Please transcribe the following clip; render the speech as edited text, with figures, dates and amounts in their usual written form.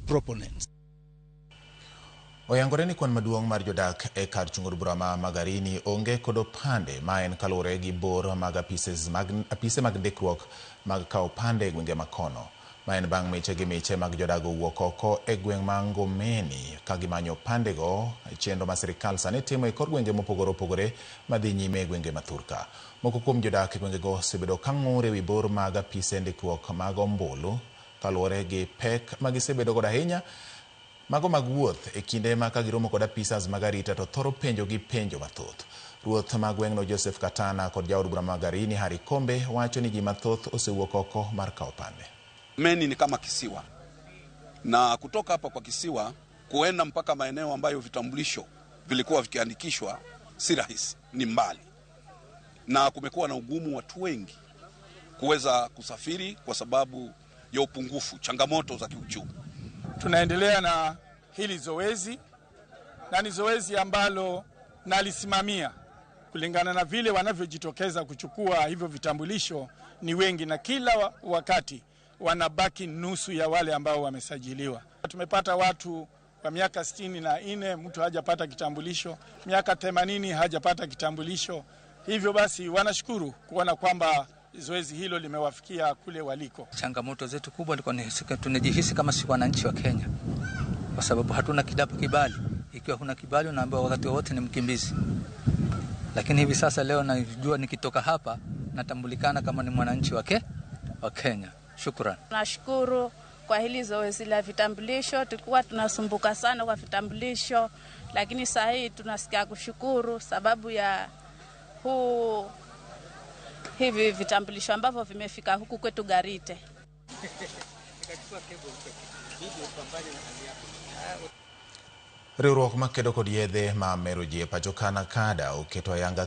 proponents. Oyangore ni kwan maduong' mar jodak e kar chung'o bura ma Magarini onge kod opande ma en kalure gi bor mag apise mag ndikruok mag kawo opande e gwenge makono. Ma en bang' miche gi miche mag jodago wuok oko e gweng' ma Ngomeni ka gimanyo opandego, chenro ma sirikal sani timo e kor gwenge mopogore opogore madhi nyime e gwenge ma Thurka. Moko kuom jodak e gwengego osebedo ka ng'ur e wi bor mag apise ndikruok mag ombulu kaluwore gi pek ma gisebedo kod ahinya mago mag wuoth e kinde ma ka giromo kod apisas mag arita to thoro penjo gi penjo mathoth. Ruoth ma gweng'no Joseph Katana kod jaod bura Magarini Harry Kombe wacho ni ji mathoth osewuok oko mar kawo opande. Meni ni kama kisiwa, na kutoka hapa kwa kisiwa kuenda mpaka maeneo ambayo vitambulisho vilikuwa vikiandikishwa si rahisi, ni mbali, na kumekuwa na ugumu watu wengi kuweza kusafiri kwa sababu ya upungufu, changamoto za kiuchumi. Tunaendelea na hili zoezi, na ni zoezi ambalo nalisimamia kulingana na vile wanavyojitokeza kuchukua hivyo vitambulisho ni wengi, na kila wakati wanabaki nusu ya wale ambao wamesajiliwa. Tumepata watu wa miaka 64 mtu hajapata kitambulisho, miaka 80 hajapata kitambulisho. Hivyo basi wanashukuru kuona kwamba zoezi hilo limewafikia kule waliko. Changamoto zetu kubwa ni tunajihisi kama si wananchi wa Kenya, kwa sababu hatuna kibali. Ikiwa huna kibali unaambiwa wakati wote ni mkimbizi. Lakini hivi sasa leo najua nikitoka hapa natambulikana kama ni mwananchi wa Kenya. Shukran. Tunashukuru kwa hili zoezi la vitambulisho. Tulikuwa tunasumbuka sana kwa vitambulisho, lakini sasa hii tunasikia kushukuru sababu ya hivi vitambulisho ambavyo vimefika huku kwetu Garite. Riwruok makedo kod yedhe ma mero ji e pacho Kana kada oketo ayanga